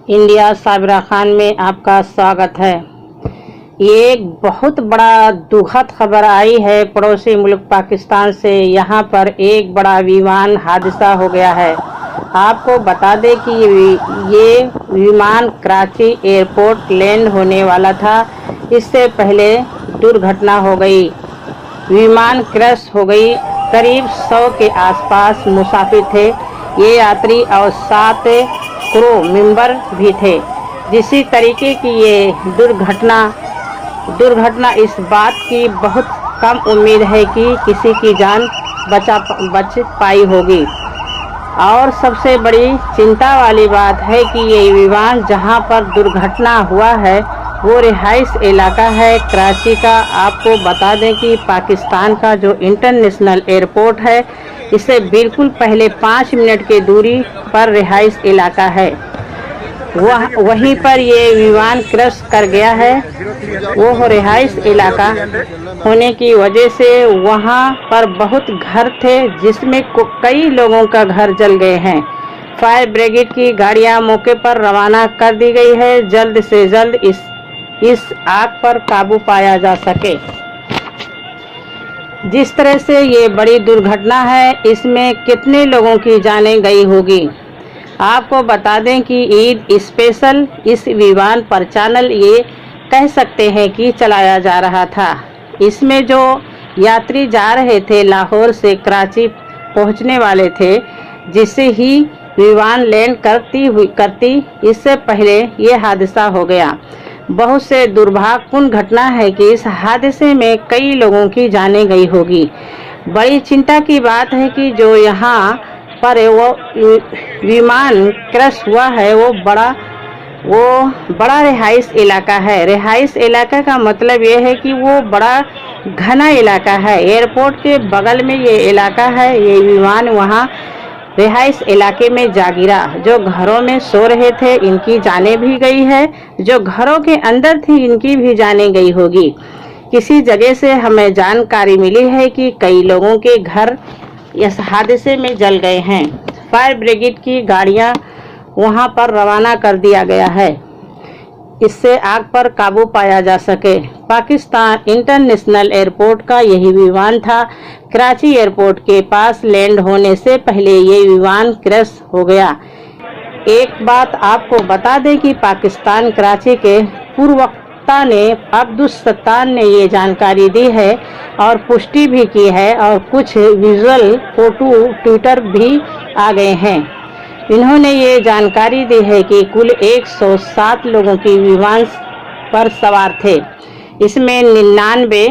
India Sabira Khan में आपका स्वागत है। ये एक बहुत बड़ा दुखद खबर आई है पड़ोसी मुल्क पाकिस्तान से। यहाँ पर एक बड़ा विमान हादसा हो गया है। आपको बता दें कि ये विमान कराची एयरपोर्ट लैंड होने वाला था। इससे पहले दुर्घटना हो गई, विमान क्रैश हो गई। करीब 100 के आसपास मुसाफिर थे, ये यात्री और 7 क्रू मेंबर भी थे। जिसी तरीके की ये दुर्घटना इस बात की बहुत कम उम्मीद है कि किसी की जान बच पाई होगी। और सबसे बड़ी चिंता वाली बात है कि ये विमान जहां पर दुर्घटना हुआ है वो रिहाइश इलाका है कराची का। आपको बता दें कि पाकिस्तान का जो इंटरनेशनल एयरपोर्ट है इससे बिल्कुल पहले 5 मिनट की दूरी पर रिहाइश इलाका है। वहीं पर ये विमान क्रैश कर गया है। वो रिहाइश इलाका होने की वजह से वहाँ पर बहुत घर थे जिसमें कई लोगों का घर जल गए हैं। फायर ब्रिगेड की गाड़ियाँ मौके पर रवाना कर दी गई है, जल्द से जल्द इस आग पर काबू पाया जा सके। जिस तरह से ये बड़ी दुर्घटना है, इसमें कितने लोगों की जानें गई होगी। आपको बता दें कि ईद स्पेशल इस विमान पर चैनल ये कह सकते हैं कि चलाया जा रहा था। इसमें जो यात्री जा रहे थे लाहौर से कराची पहुंचने वाले थे, जिससे ही विमान लैंड करती इससे पहले ये हादसा हो गया। बहुत से दुर्भाग्यपूर्ण घटना है कि इस हादसे में कई लोगों की जानें गई होगी। बड़ी चिंता की बात है कि जो यहाँ पर वो विमान क्रैश हुआ है वो बड़ा रिहाइश इलाका है। रिहाइश इलाका का मतलब ये है कि वो बड़ा घना इलाका है। एयरपोर्ट के बगल में ये इलाका है। ये विमान वहाँ रिहाइश इलाके में जा गिरा। जो घरों में सो रहे थे इनकी जानें भी गई है, जो घरों के अंदर थी इनकी भी जानें गई होगी। किसी जगह से हमें जानकारी मिली है कि कई लोगों के घर इस हादसे में जल गए हैं। फायर ब्रिगेड की गाड़ियां वहां पर रवाना कर दिया गया है, इससे आग पर काबू पाया जा सके। पाकिस्तान इंटरनेशनल एयरपोर्ट का यही विमान था। कराची एयरपोर्ट के पास लैंड होने से पहले ये विमान क्रैश हो गया। एक बात आपको बता दें कि पाकिस्तान कराची के पूर्ववक्ता ने अब्दुल सत्तार ने ये जानकारी दी है और पुष्टि भी की है, और कुछ विजुअल फोटो ट्विटर भी आ गए हैं। इन्होंने ये जानकारी दी है कि कुल 107 लोगों की विमान पर सवार थे। इसमें 99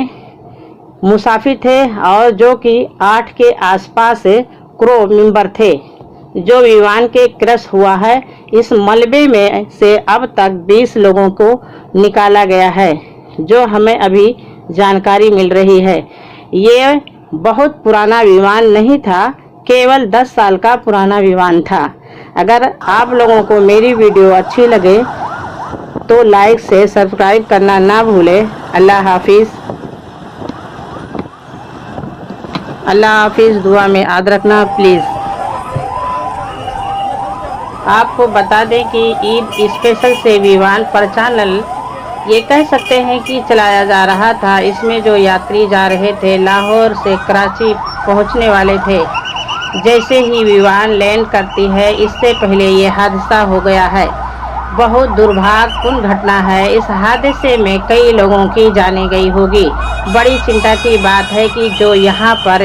मुसाफिर थे और जो कि 8 के आसपास क्रू मेंबर थे। जो विमान के क्रैश हुआ है, इस मलबे में से अब तक 20 लोगों को निकाला गया है, जो हमें अभी जानकारी मिल रही है। ये बहुत पुराना विमान नहीं था, केवल 10 साल का पुराना विमान था। अगर आप लोगों को मेरी वीडियो अच्छी लगे तो लाइक से सब्सक्राइब करना ना भूलें। अल्लाह हाफिज़। अल्लाह हाफिज़। दुआ में याद रखना प्लीज़। आपको बता दें कि ईद स्पेशल से विमान पर चैनल ये कह सकते हैं कि चलाया जा रहा था। इसमें जो यात्री जा रहे थे लाहौर से कराची पहुंचने वाले थे। जैसे ही विमान लैंड करती है इससे पहले ये हादसा हो गया है। बहुत दुर्भाग्यपूर्ण घटना है। इस हादसे में कई लोगों की जानें गई होगी। बड़ी चिंता की बात है कि जो यहाँ पर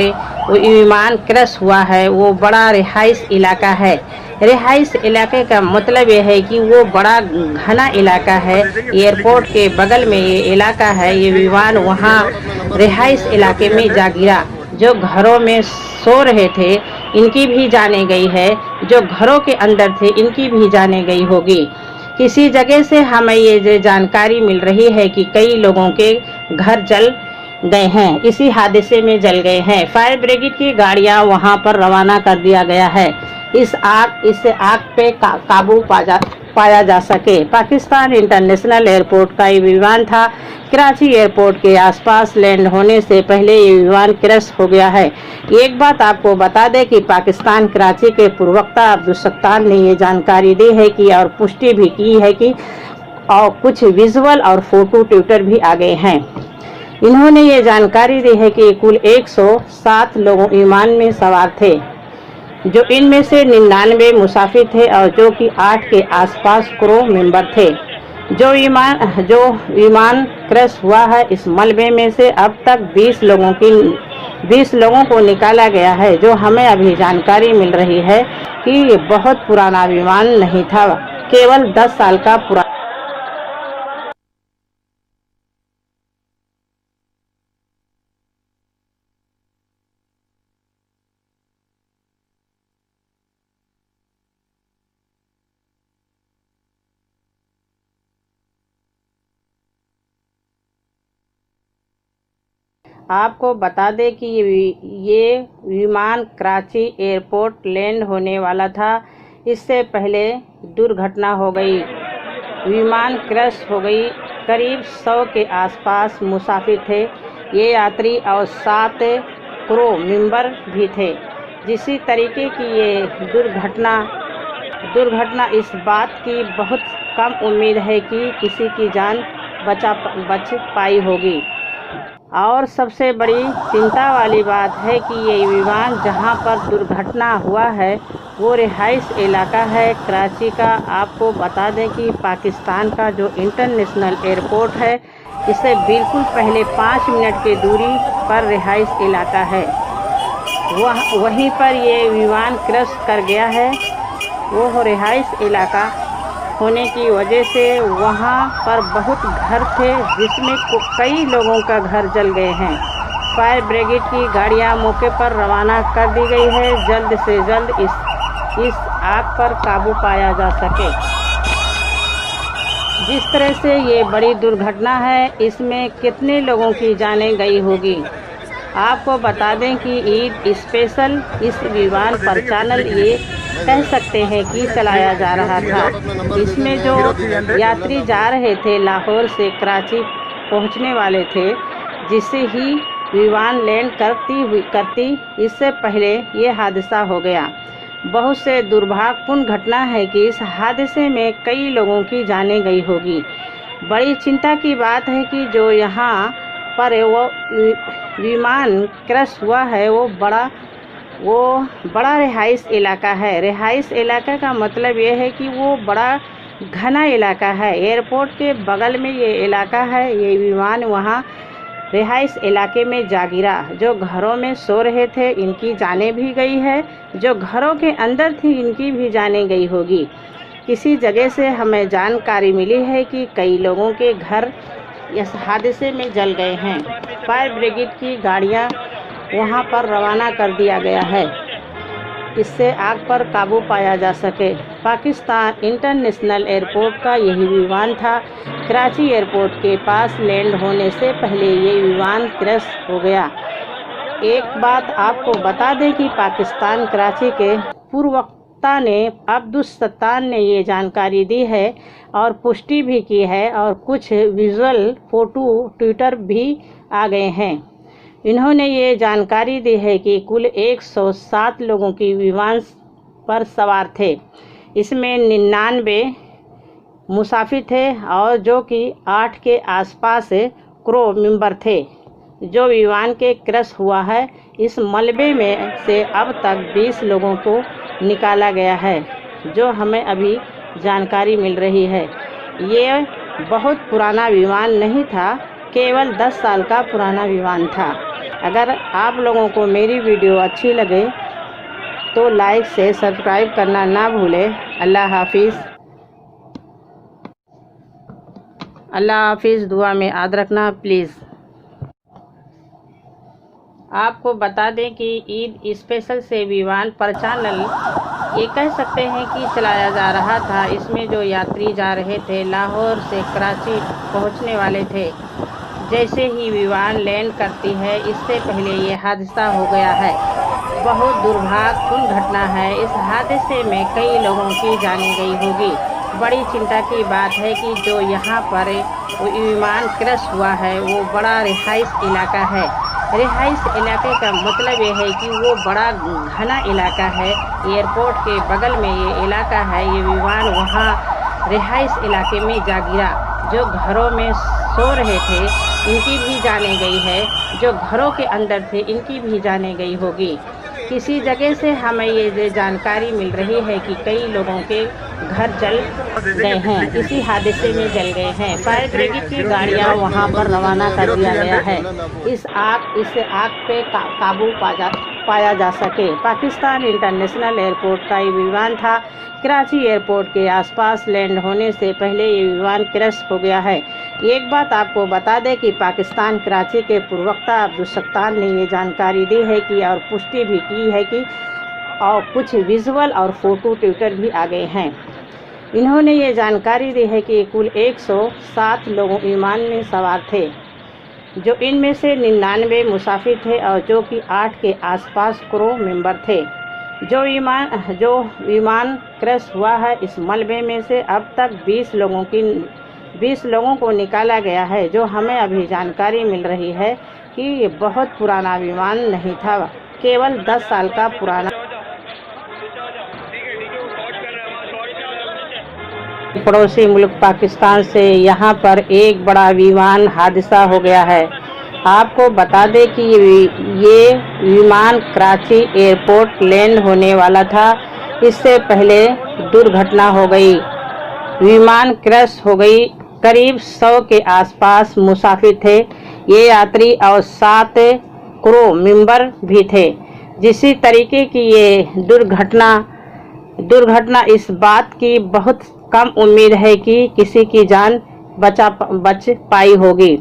विमान क्रैश हुआ है वो बड़ा रिहाइश इलाका है। रिहाइश इलाके का मतलब ये है कि वो बड़ा घना इलाका है। एयरपोर्ट के बगल में ये इलाका है। ये विमान वहाँ रिहाइश इलाके में जा गिरा। जो घरों में सो रहे थे इनकी भी जानें गई है, जो घरों के अंदर थे इनकी भी जानें गई होगी। किसी जगह से हमें ये जानकारी मिल रही है कि कई लोगों के घर जल गए हैं, इसी हादसे में जल गए हैं। फायर ब्रिगेड की गाड़ियां वहां पर रवाना कर दिया गया है। इससे आग पे काबू पाया जा सके। पाकिस्तान इंटरनेशनल एयरपोर्ट का ये विमान था। कराची एयरपोर्ट के आसपास लैंड होने से पहले ये विमान क्रैश हो गया है। एक बात आपको बता दें कि पाकिस्तान कराची के प्रवक्ता अब्दुल सत्तार ने ये जानकारी दी है कि और पुष्टि भी की है कि और कुछ विजुअल और फोटो ट्विटर भी आ गए हैं। इन्होंने ये जानकारी दी है कि कुल 107 लोगों विमान में सवार थे, जो इनमें से 99 मुसाफिर थे और जो कि 8 के आसपास क्रू मेंबर थे। जो विमान क्रैश हुआ है, इस मलबे में से अब तक 20 लोगों को निकाला गया है। जो हमें अभी जानकारी मिल रही है कि ये बहुत पुराना विमान नहीं था, केवल 10 साल का पुराना। आपको बता दें कि ये विमान कराची एयरपोर्ट लैंड होने वाला था। इससे पहले दुर्घटना हो गई, विमान क्रैश हो गई। करीब 100 के आसपास मुसाफिर थे, ये यात्री और 7 क्रू मेंबर भी थे। जिसी तरीके की ये दुर्घटना इस बात की बहुत कम उम्मीद है कि किसी की जान बच पाई होगी। और सबसे बड़ी चिंता वाली बात है कि ये विमान जहां पर दुर्घटना हुआ है वो रिहाइश इलाका है कराची का। आपको बता दें कि पाकिस्तान का जो इंटरनेशनल एयरपोर्ट है, इससे बिल्कुल पहले 5 मिनट की दूरी पर रिहाइश इलाका है। वहीं पर ये विमान क्रैश कर गया है। वो रिहाइश इलाका होने की वजह से वहाँ पर बहुत घर थे, जिसमें कई लोगों का घर जल गए हैं। फायर ब्रिगेड की गाड़ियाँ मौके पर रवाना कर दी गई है, जल्द से जल्द इस आग पर काबू पाया जा सके। जिस तरह से ये बड़ी दुर्घटना है, इसमें कितने लोगों की जानें गई होगी। आपको बता दें कि ईद स्पेशल इस विमान पर चैनल ये कह सकते हैं कि चलाया जा रहा था। इसमें जो यात्री जा रहे थे लाहौर से कराची पहुंचने वाले थे, जिससे ही विमान लैंड करती इससे पहले ये हादसा हो गया। बहुत से दुर्भाग्यपूर्ण घटना है कि इस हादसे में कई लोगों की जानें गई होगी। बड़ी चिंता की बात है कि जो यहाँ पर वो विमान क्रैश हुआ है वो बड़ा रिहाइश इलाका है। रिहाइश इलाका का मतलब ये है कि वो बड़ा घना इलाका है। एयरपोर्ट के बगल में ये इलाका है। ये विमान वहाँ रिहाइश इलाके में जा गिरा। जो घरों में सो रहे थे, इनकी जानें भी गई है। जो घरों के अंदर थी, इनकी भी जानें गई होगी। किसी जगह से हमें जानकारी मिली है कि कई लोगों के घर इस हादसे में जल गए हैं। फायर ब्रिगेड की गाड़ियां वहां पर रवाना कर दिया गया है, इससे आग पर काबू पाया जा सके। पाकिस्तान इंटरनेशनल एयरपोर्ट का यही विमान था। कराची एयरपोर्ट के पास लैंड होने से पहले ये विमान क्रैश हो गया। एक बात आपको बता दें कि पाकिस्तान कराची के प्रवक्ता ने अब्दुल सत्तार ने ये जानकारी दी है और पुष्टि भी की है, और कुछ विजुअल फोटो ट्विटर भी आ गए हैं। इन्होंने ये जानकारी दी है कि कुल 107 लोगों की विमान पर सवार थे। इसमें 99 मुसाफिर थे और जो कि 8 के आसपास क्रू मेंबर थे। जो विमान के क्रैश हुआ है, इस मलबे में से अब तक 20 लोगों को निकाला गया है, जो हमें अभी जानकारी मिल रही है। ये बहुत पुराना विमान नहीं था, केवल 10 साल का पुराना विमान था। अगर आप लोगों को मेरी वीडियो अच्छी लगे तो लाइक से सब्सक्राइब करना ना भूलें। अल्लाह हाफिज़। अल्लाह हाफिज़। दुआ में याद रखना प्लीज़। आपको बता दें कि ईद स्पेशल से विमान पर चैनल ये कह सकते हैं कि चलाया जा रहा था। इसमें जो यात्री जा रहे थे लाहौर से कराची पहुंचने वाले थे, जैसे ही विमान लैंड करती है इससे पहले ये हादसा हो गया है। बहुत दुर्भाग्यपूर्ण घटना है। इस हादसे में कई लोगों की जान गई होगी। बड़ी चिंता की बात है कि जो यहाँ पर वो विमान क्रैश हुआ है वो बड़ा रिहाइश इलाका है। रिहाइश इलाके का मतलब ये है कि वो बड़ा घना इलाका है। एयरपोर्ट के बगल में ये इलाका है। ये विमान वहाँ रिहाइश इलाके में जा गिरा। जो घरों में सो रहे थे इनकी भी जाने गई है। जो घरों के अंदर थे इनकी भी जाने गई होगी। किसी जगह से हमें ये जानकारी मिल रही है कि कई लोगों के घर जल गए हैं, इसी हादसे में जल गए हैं। फायर ब्रिगेड की गाड़ियां वहां पर रवाना कर दिया गया है। इस आग पे काबू पाया जा सके। पाकिस्तान इंटरनेशनल एयरपोर्ट का ये विमान था। कराची एयरपोर्ट के आसपास लैंड होने से पहले ये विमान क्रैश हो गया है। एक बात आपको बता दें कि पाकिस्तान कराची के प्रवक्ता अब्दुल सत्तार ने ये जानकारी दी है कि और पुष्टि भी की है कि और कुछ विजुअल और फोटो ट्विटर भी आ गए हैं। इन्होंने ये जानकारी दी है कि कुल 107 लोग विमान में सवार थे, जो इनमें से 99 मुसाफिर थे और जो कि 8 के आसपास क्रू मेंबर थे। जो विमान क्रैश हुआ है, इस मलबे में से अब तक 20 लोगों को निकाला गया है। जो हमें अभी जानकारी मिल रही है कि ये बहुत पुराना विमान नहीं था, केवल 10 साल का पुराना। पड़ोसी मुल्क पाकिस्तान से यहाँ पर एक बड़ा विमान हादसा हो गया है। आपको बता दें कि ये विमान कराची एयरपोर्ट लैंड होने वाला था। इससे पहले दुर्घटना हो गई, विमान क्रैश हो गई। करीब 100 के आसपास मुसाफिर थे, ये यात्री और 7 क्रू मेंबर भी थे। जिसी तरीके की ये दुर्घटना इस बात की बहुत कम उम्मीद है कि किसी की जान बच पाई होगी।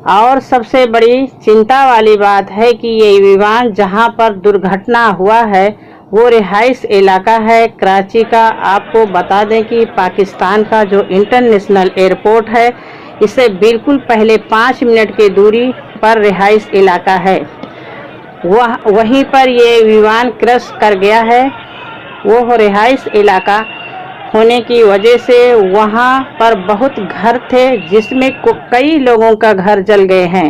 और सबसे बड़ी चिंता वाली बात है कि ये विमान जहां पर दुर्घटना हुआ है वो रिहाइश इलाका है कराची का। आपको बता दें कि पाकिस्तान का जो इंटरनेशनल एयरपोर्ट है, इससे बिल्कुल पहले 5 मिनट की दूरी पर रिहाइश इलाका है। वहीं पर ये विमान क्रैश कर गया है। वो रिहाइश इलाका होने की वजह से वहां पर बहुत घर थे, जिसमें कई लोगों का घर जल गए हैं।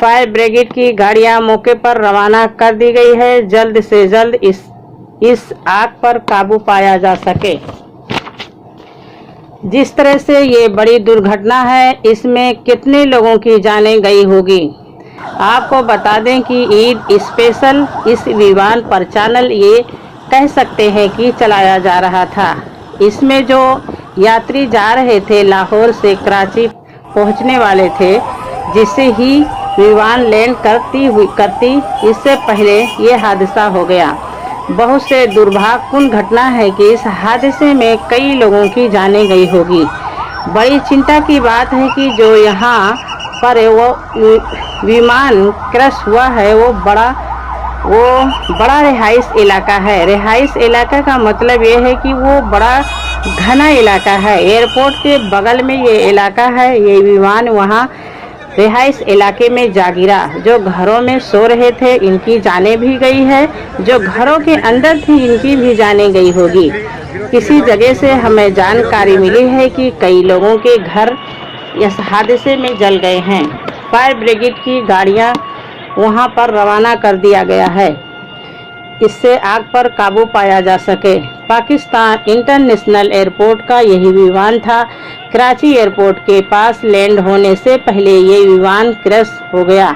फायर ब्रिगेड की गाड़ियां मौके पर रवाना कर दी गई है। जल्द से जल्द इस आग पर काबू पाया जा सके। जिस तरह से ये बड़ी दुर्घटना है, इसमें कितने लोगों की जानें गई होगी। आपको बता दें कि ईद स्पेशल इस विमान पर चैनल ये कह सकते हैं कि चलाया जा रहा था। इसमें जो यात्री जा रहे थे लाहौर से कराची पहुंचने वाले थे, जिससे ही विमान लैंड करती इससे पहले ये हादसा हो गया। बहुत से दुर्भाग्यपूर्ण घटना है कि इस हादसे में कई लोगों की जानें गई होगी। बड़ी चिंता की बात है कि जो यहाँ पर वो विमान क्रैश हुआ है वो बड़ा रिहाइश इलाका है। रिहाइश इलाका का मतलब ये है कि वो बड़ा घना इलाका है। एयरपोर्ट के बगल में ये इलाका है। ये विमान वहाँ रिहाइश इलाके में जा गिरा। जो घरों में सो रहे थे इनकी जानें भी गई है, जो घरों के अंदर थी इनकी भी जानें गई होगी। किसी जगह से हमें जानकारी मिली है कि कई लोगों के घर इस हादसे में जल गए हैं। फायर ब्रिगेड की गाड़ियां वहां पर रवाना कर दिया गया है, इससे आग पर काबू पाया जा सके। पाकिस्तान इंटरनेशनल एयरपोर्ट का यही विमान था। कराची एयरपोर्ट के पास लैंड होने से पहले ये विमान क्रैश हो गया।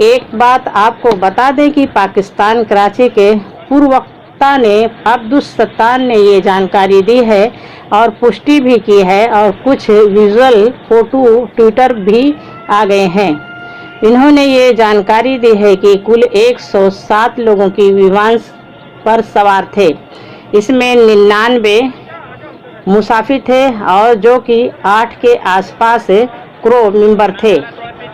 एक बात आपको बता दें कि पाकिस्तान कराची के प्रवक्ता ने अब्दुल सत्तार ने ये जानकारी दी है और पुष्टि भी की है, और कुछ विजुअल फोटो ट्विटर भी आ गए हैं। इन्होंने ये जानकारी दी है कि कुल 107 लोगों की विमान पर सवार थे। इसमें 99 मुसाफिर थे और जो कि 8 के आसपास क्रू मेंबर थे।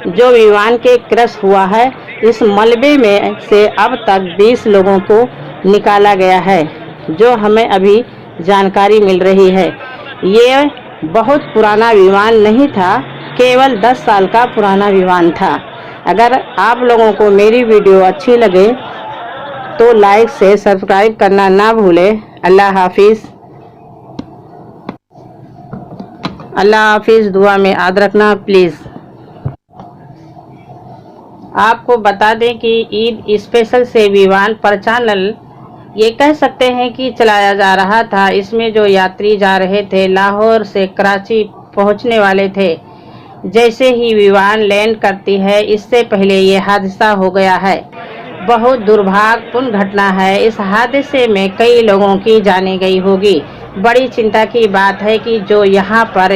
जो विमान के क्रैश हुआ है, इस मलबे में से अब तक 20 लोगों को निकाला गया है, जो हमें अभी जानकारी मिल रही है। ये बहुत पुराना विमान नहीं था, केवल 10 साल का पुराना विमान था। अगर आप लोगों को मेरी वीडियो अच्छी लगे तो लाइक से सब्सक्राइब करना ना भूलें। अल्लाह हाफिज़। अल्लाह हाफिज़, दुआ में याद रखना प्लीज़। आपको बता दें कि ईद स्पेशल से विमान पर चैनल ये कह सकते हैं कि चलाया जा रहा था। इसमें जो यात्री जा रहे थे लाहौर से कराची पहुंचने वाले थे, जैसे ही विमान लैंड करती है इससे पहले ये हादसा हो गया है। बहुत दुर्भाग्यपूर्ण घटना है। इस हादसे में कई लोगों की जानें गई होगी। बड़ी चिंता की बात है कि जो यहाँ पर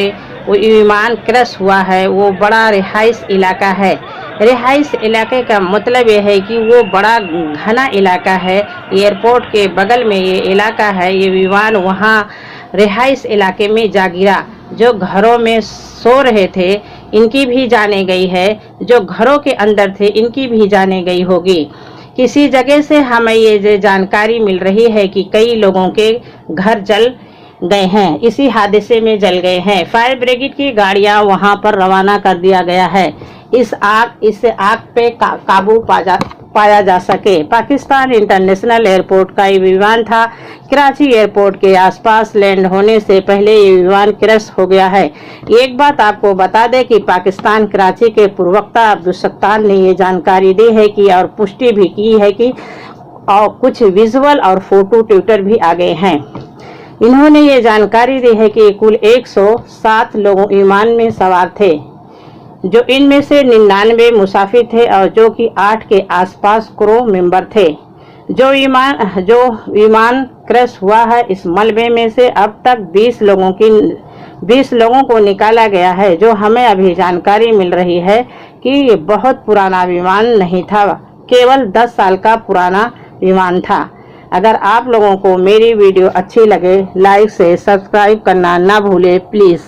वो विमान क्रैश हुआ है वो बड़ा रिहाइश इलाका है। रिहाइश इलाके का मतलब ये है कि वो बड़ा घना इलाका है। एयरपोर्ट के बगल में ये इलाका है। ये विमान वहाँ रिहाइश इलाके में जा गिरा। जो घरों में सो रहे थे इनकी भी जाने गई है, जो घरों के अंदर थे इनकी भी जाने गई होगी। किसी जगह से हमें ये जानकारी मिल रही है कि कई लोगों के घर जल गए हैं, इसी हादसे में जल गए हैं। फायर ब्रिगेड की गाड़ियां वहां पर रवाना कर दिया गया है। इस आग पे काबू पाया जा सके। पाकिस्तान इंटरनेशनल एयरपोर्ट का ये विमान था। कराची एयरपोर्ट के आसपास लैंड होने से पहले ये विमान क्रैश हो गया है। एक बात आपको बता दें कि पाकिस्तान कराची के प्रवक्ता अब्दुल सत्तार ने ये जानकारी दी है कि और पुष्टि भी की है कि और कुछ विजुअल और फोटो ट्विटर भी आ गए हैं। इन्होंने ये जानकारी दी है कि कुल 107 लोग विमान में सवार थे, जो इनमें से 99 मुसाफिर थे और जो कि 8 के आसपास क्रू मेंबर थे। जो विमान क्रैश हुआ है इस मलबे में से अब तक 20 लोगों को निकाला गया है। जो हमें अभी जानकारी मिल रही है कि ये बहुत पुराना विमान नहीं था, केवल 10 साल का पुराना विमान था। अगर आप लोगों को मेरी वीडियो अच्छी लगे लाइक से सब्सक्राइब करना ना भूले प्लीज़।